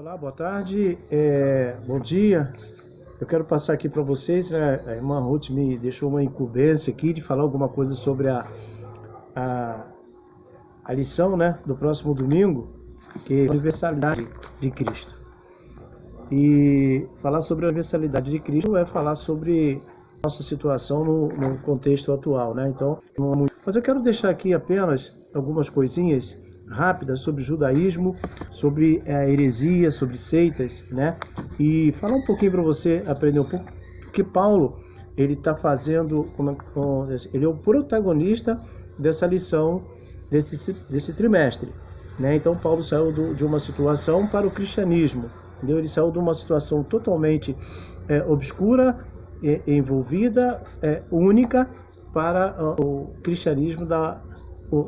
Olá, boa tarde, bom dia. Eu quero passar aqui para vocês, né? A irmã Ruth me deixou uma incumbência aqui de falar alguma coisa sobre a lição, né, do próximo domingo, que é a universalidade de Cristo. E falar sobre a universalidade de Cristo é falar sobre nossa situação no contexto atual, né? Então, não é muito... Mas eu quero deixar aqui apenas algumas coisinhas rápidas sobre judaísmo, sobre a heresia, sobre seitas, né? E falar um pouquinho para você aprender um pouco, porque Paulo, ele está fazendo, ele é o protagonista dessa lição, desse trimestre, né? Então Paulo saiu de uma situação para o cristianismo, entendeu? Ele saiu de uma situação totalmente obscura, envolvida, única, para o cristianismo da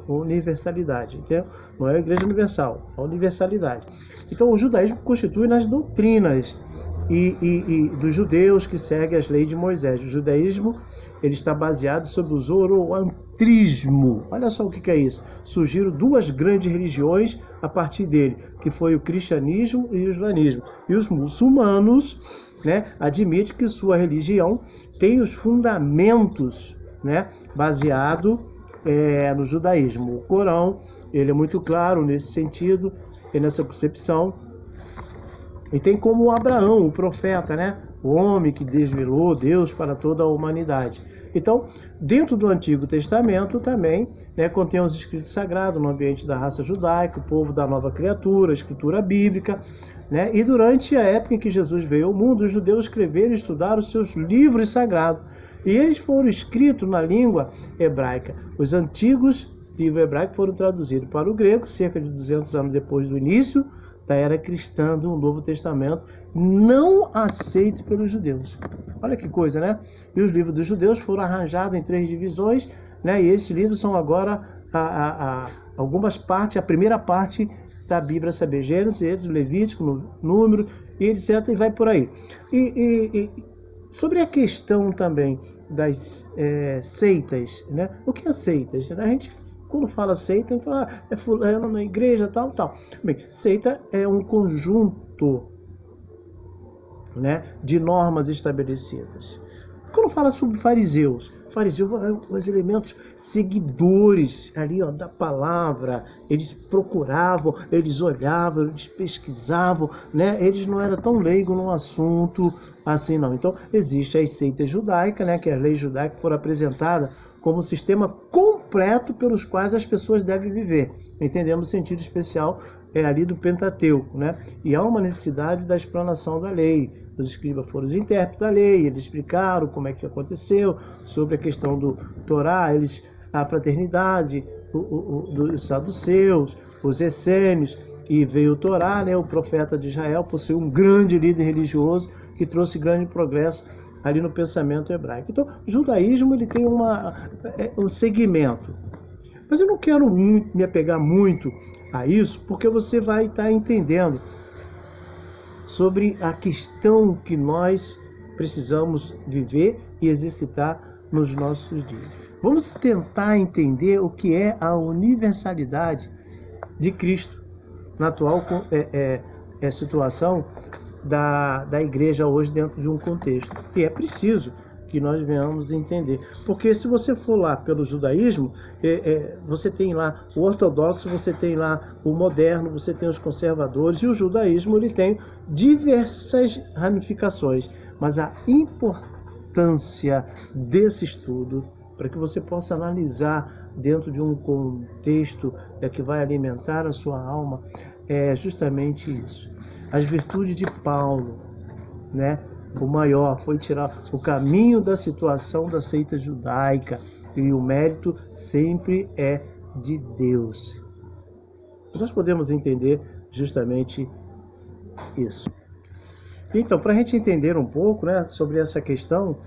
universalidade, entendeu? Não é a igreja universal, a universalidade. Então o judaísmo constitui nas doutrinas e dos judeus que seguem as leis de Moisés. O judaísmo, ele está baseado sobre o zoroastrismo. Olha só o que é isso. Surgiram duas grandes religiões a partir dele, que foi o cristianismo e o islamismo. E os muçulmanos, né, admitem que sua religião tem os fundamentos, né, baseado no judaísmo. O Corão, ele é muito claro nesse sentido, nessa concepção. E tem como Abraão, o profeta, né? O homem que desvelou Deus para toda a humanidade. Então, dentro do Antigo Testamento também, né, contém os escritos sagrados no ambiente da raça judaica, o povo da nova criatura, a escritura bíblica, né? E durante a época em que Jesus veio ao mundo, os judeus escreveram e estudaram os seus livros sagrados. E eles foram escritos na língua hebraica. Os antigos livros hebraicos foram traduzidos para o grego, cerca de 200 anos depois do início da era cristã do Novo Testamento, não aceito pelos judeus. Olha que coisa, né? E os livros dos judeus foram arranjados em 3 divisões, né? E esses livros são agora algumas partes, a primeira parte da Bíblia, saber Gênesis, Levítico, Número, e etc. E vai por aí. Sobre a questão também das seitas, né? O que é seitas? A gente, quando fala seita, fala, é fulano na igreja, tal. Bem, seita é um conjunto, né, de normas estabelecidas. Quando fala sobre fariseus os elementos seguidores ali, ó, da palavra, eles procuravam, eles olhavam, eles pesquisavam, né? Eles não eram tão leigos no assunto assim, não. Então, existe a seita judaica, né, que as leis judaicas foram apresentadas como um sistema completo pelos quais as pessoas devem viver. Entendemos o sentido especial ali do Pentateuco, né? E há uma necessidade da explanação da lei. Os escribas foram os intérpretes da lei, eles explicaram como é que aconteceu, sobre a questão do Torá, a fraternidade, dos saduceus, os essênios, e veio o Torá, né? O profeta de Israel possuiu um grande líder religioso que trouxe grande progresso ali no pensamento hebraico. Então, o judaísmo, ele tem um segmento. Mas eu não quero me apegar muito a isso, porque você vai estar entendendo sobre a questão que nós precisamos viver e exercitar nos nossos dias. Vamos tentar entender o que é a universalidade de Cristo na atual situação da igreja hoje dentro de um contexto. E é preciso que nós venhamos entender. Porque se você for lá pelo judaísmo, você tem lá o ortodoxo, você tem lá o moderno, você tem os conservadores, e o judaísmo, ele tem diversas ramificações. Mas a importância desse estudo, para que você possa analisar dentro de um contexto que vai alimentar a sua alma, é justamente isso. As virtudes de Paulo, né? O maior foi tirar o caminho da situação da seita judaica, e o mérito sempre é de Deus. Nós podemos entender justamente isso. Então, para a gente entender um pouco, né, sobre essa questão,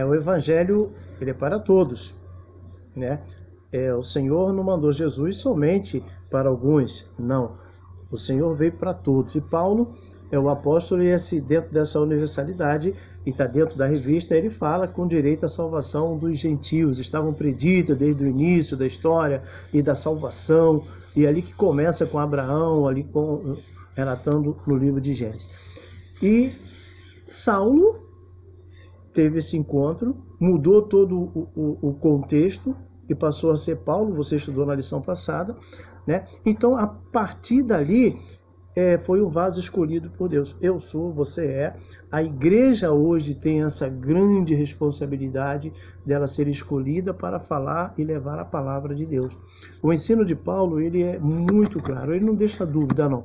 o Evangelho, ele é para todos, né? O Senhor não mandou Jesus somente para alguns, não. O Senhor veio para todos. E Paulo é o apóstolo, e dentro dessa universalidade, e está dentro da revista, ele fala com direito à salvação dos gentios, estavam preditas desde o início da história e da salvação, e ali que começa com Abraão, ali relatando no livro de Gênesis. E Saulo teve esse encontro, mudou todo o contexto e passou a ser Paulo, você estudou na lição passada, né? Então, a partir dali, foi um vaso escolhido por Deus. Eu sou, você é. A igreja hoje tem essa grande responsabilidade dela ser escolhida para falar e levar a palavra de Deus. O ensino de Paulo, ele é muito claro, ele não deixa dúvida, não.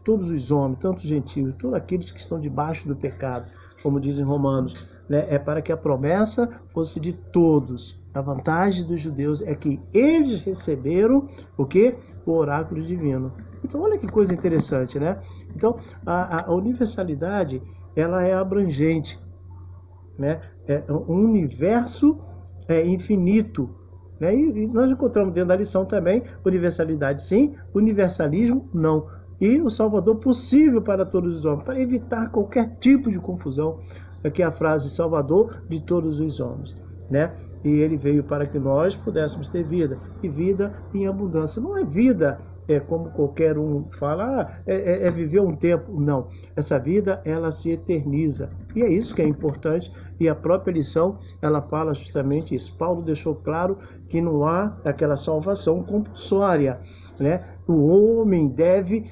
Todos os homens, tanto os gentios, todos aqueles que estão debaixo do pecado, como dizem Romanos, né, é para que a promessa fosse de todos. A vantagem dos judeus é que eles receberam o quê? O oráculo divino. Então, olha que coisa interessante, né? Então, a universalidade, ela é abrangente, né? É um universo infinito, né? E nós encontramos dentro da lição também universalidade sim, universalismo não. E o Salvador possível para todos os homens, para evitar qualquer tipo de confusão. Aqui é a frase Salvador de todos os homens, né? E ele veio para que nós pudéssemos ter vida, e vida em abundância. Não é vida como qualquer um fala, viver um tempo. Não, essa vida, ela se eterniza. E é isso que é importante, e a própria lição, ela fala justamente isso. Paulo deixou claro que não há aquela salvação compulsória, né? O homem deve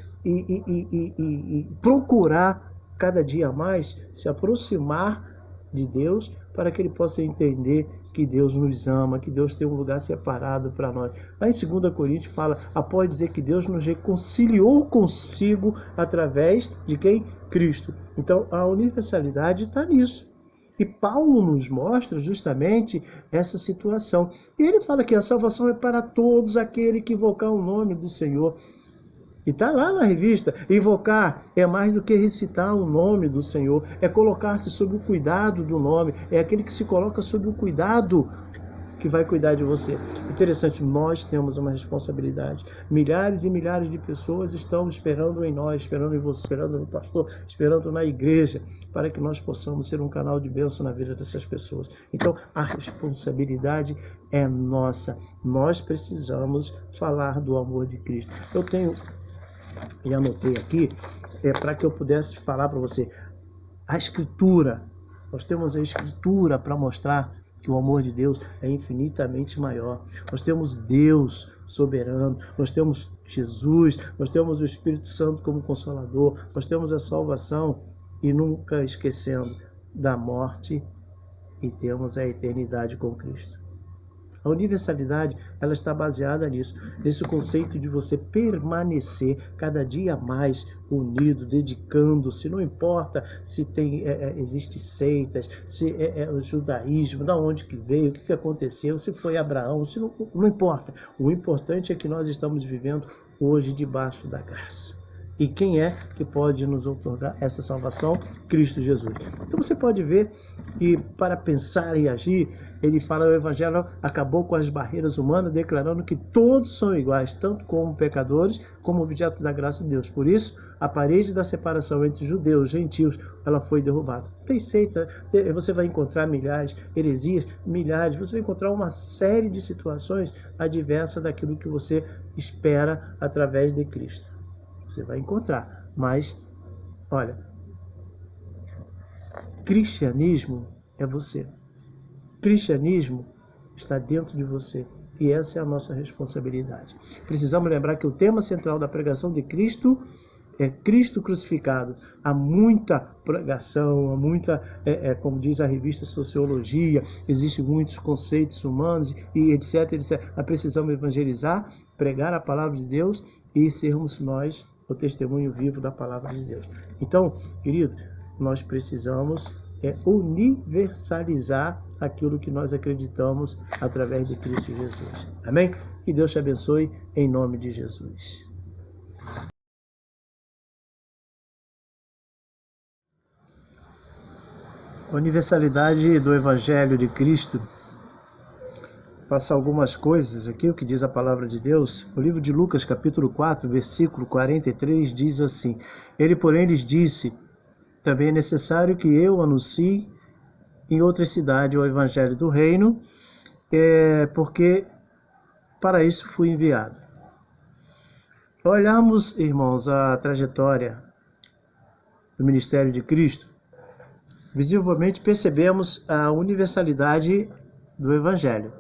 procurar cada dia mais se aproximar de Deus, para que ele possa entender que Deus nos ama, que Deus tem um lugar separado para nós. Lá em 2 Coríntios fala, após dizer que Deus nos reconciliou consigo através de quem? Cristo. Então a universalidade está nisso. E Paulo nos mostra justamente essa situação. E ele fala que a salvação é para todos aqueles que invocar o nome do Senhor. E está lá na revista. Invocar é mais do que recitar o nome do Senhor. É colocar-se sob o cuidado do nome. É aquele que se coloca sob o cuidado que vai cuidar de você. Interessante, nós temos uma responsabilidade. Milhares e milhares de pessoas estão esperando em nós, esperando em você, esperando no pastor, esperando na igreja, para que nós possamos ser um canal de bênção na vida dessas pessoas. Então, a responsabilidade é nossa. Nós precisamos falar do amor de Cristo. Eu tenho, e anotei aqui, para que eu pudesse falar para você, a Escritura. Nós temos a Escritura para mostrar que o amor de Deus é infinitamente maior. Nós temos Deus soberano, nós temos Jesus, nós temos o Espírito Santo como Consolador, nós temos a salvação e nunca esquecendo da morte, e temos a eternidade com Cristo. A universalidade, ela está baseada nisso, nesse conceito de você permanecer cada dia mais unido, dedicando-se, não importa se existe seitas, se o judaísmo, da onde que veio, o que aconteceu, se foi Abraão, se não importa. O importante é que nós estamos vivendo hoje debaixo da graça. E quem é que pode nos outorgar essa salvação? Cristo Jesus. Então você pode ver, e para pensar e agir, ele fala, o Evangelho acabou com as barreiras humanas, declarando que todos são iguais, tanto como pecadores, como objeto da graça de Deus. Por isso, a parede da separação entre judeus e gentios, ela foi derrubada. Tem seita, você vai encontrar milhares, heresias, milhares, você vai encontrar uma série de situações adversas daquilo que você espera através de Cristo. Você vai encontrar, mas, olha, cristianismo é você. Cristianismo está dentro de você, e essa é a nossa responsabilidade. Precisamos lembrar que o tema central da pregação de Cristo é Cristo crucificado. Há muita pregação, há muita, como diz a revista Sociologia, existem muitos conceitos humanos e etc, etc. Mas precisamos evangelizar, pregar a palavra de Deus e sermos nós o testemunho vivo da palavra de Deus. Então, querido, nós precisamos universalizar aquilo que nós acreditamos através de Cristo Jesus. Amém? Que Deus te abençoe em nome de Jesus. A universalidade do Evangelho de Cristo passa algumas coisas aqui, o que diz a palavra de Deus. O livro de Lucas, capítulo 4, versículo 43, diz assim: Ele, porém, lhes disse: também é necessário que eu anuncie em outra cidade o Evangelho do Reino, porque para isso fui enviado. Olharmos, irmãos, a trajetória do ministério de Cristo, visivelmente percebemos a universalidade do Evangelho.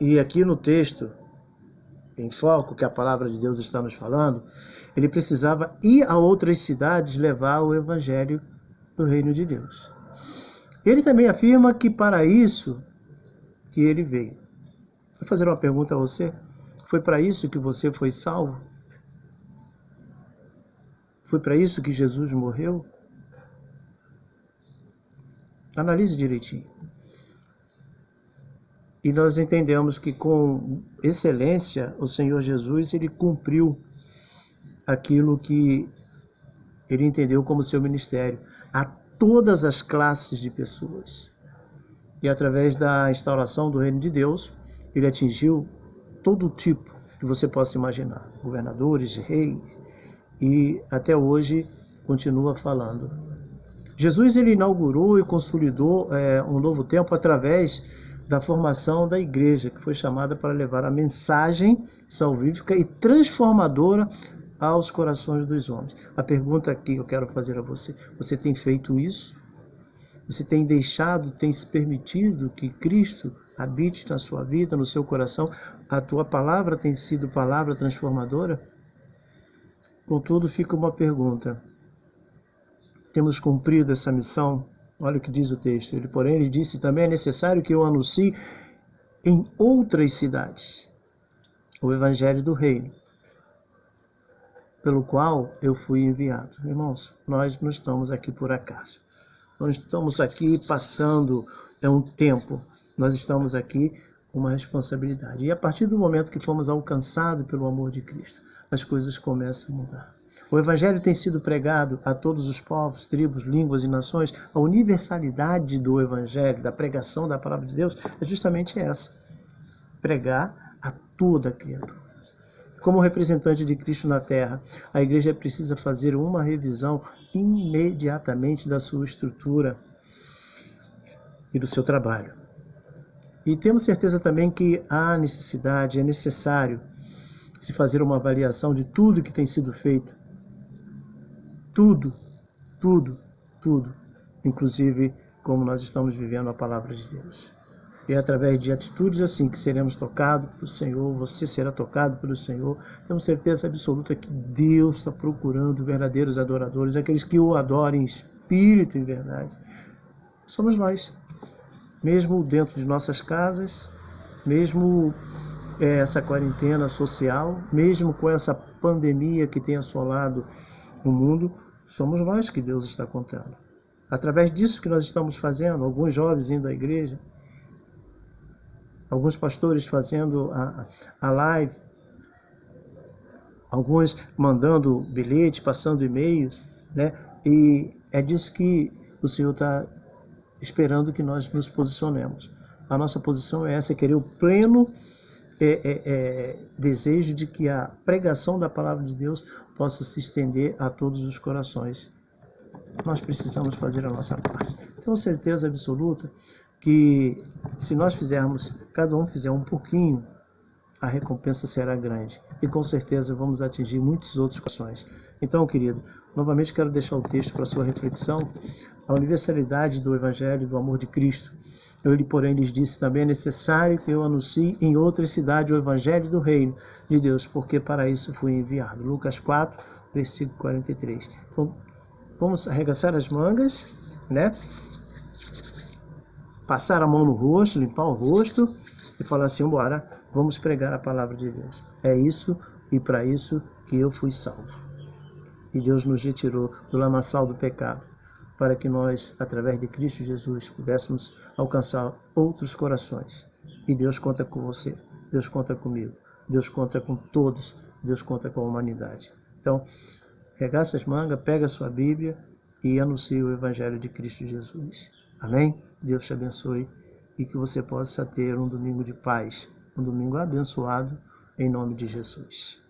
E aqui no texto, em foco, que a palavra de Deus está nos falando, ele precisava ir a outras cidades levar o Evangelho do Reino de Deus. Ele também afirma que para isso que ele veio. Vou fazer uma pergunta a você. Foi para isso que você foi salvo? Foi para isso que Jesus morreu? Analise direitinho. E nós entendemos que com excelência o Senhor Jesus, ele cumpriu aquilo que ele entendeu como seu ministério a todas as classes de pessoas. E através da instauração do reino de Deus, ele atingiu todo tipo que você possa imaginar. Governadores, reis, e até hoje continua falando. Jesus, ele inaugurou e consolidou um novo tempo através da formação da igreja, que foi chamada para levar a mensagem salvífica e transformadora aos corações dos homens. A pergunta que eu quero fazer a você: você tem feito isso? Você tem deixado, tem se permitido que Cristo habite na sua vida, no seu coração? A tua palavra tem sido palavra transformadora? Contudo, fica uma pergunta: temos cumprido essa missão? Olha o que diz o texto. Porém, ele disse: também é necessário que eu anuncie em outras cidades o Evangelho do Reino, pelo qual eu fui enviado. Irmãos, nós não estamos aqui por acaso. Nós estamos aqui passando um tempo. Nós estamos aqui com uma responsabilidade. E a partir do momento que fomos alcançados pelo amor de Cristo, as coisas começam a mudar. O Evangelho tem sido pregado a todos os povos, tribos, línguas e nações. A universalidade do Evangelho, da pregação da palavra de Deus, é justamente essa: pregar a toda criatura. Como representante de Cristo na Terra, a igreja precisa fazer uma revisão imediatamente da sua estrutura e do seu trabalho. E temos certeza também que há necessidade, é necessário se fazer uma avaliação de tudo que tem sido feito. Tudo, inclusive como nós estamos vivendo a palavra de Deus. E é através de atitudes assim que seremos tocados pelo Senhor, você será tocado pelo Senhor. Temos certeza absoluta que Deus está procurando verdadeiros adoradores, aqueles que o adorem em espírito e em verdade. Somos nós, mesmo dentro de nossas casas, mesmo essa quarentena social, mesmo com essa pandemia que tem assolado o mundo, somos nós que Deus está contando. Através disso que nós estamos fazendo, alguns jovens indo à igreja, alguns pastores fazendo a live, alguns mandando bilhete, passando e-mails, né? E é disso que o Senhor está esperando que nós nos posicionemos. A nossa posição é essa: é querer o pleno desejo de que a pregação da palavra de Deus possa se estender a todos os corações. Nós precisamos fazer a nossa parte. Tenho certeza absoluta que se nós fizermos, cada um fizer um pouquinho, a recompensa será grande. E com certeza vamos atingir muitos outros corações. Então, querido, novamente quero deixar o texto para sua reflexão. A universalidade do Evangelho, do amor de Cristo. Ele, porém, lhes disse: também é necessário que eu anuncie em outra cidade o Evangelho do Reino de Deus, porque para isso fui enviado. Lucas 4, versículo 43. Então, vamos arregaçar as mangas, né? Passar a mão no rosto, limpar o rosto e falar assim: bora, vamos pregar a palavra de Deus. É isso e para isso que eu fui salvo. E Deus nos retirou do lamaçal do pecado, para que nós, através de Cristo Jesus, pudéssemos alcançar outros corações. E Deus conta com você, Deus conta comigo, Deus conta com todos, Deus conta com a humanidade. Então, regaça as mangas, pega a sua Bíblia e anuncie o Evangelho de Cristo Jesus. Amém? Deus te abençoe e que você possa ter um domingo de paz, um domingo abençoado, em nome de Jesus.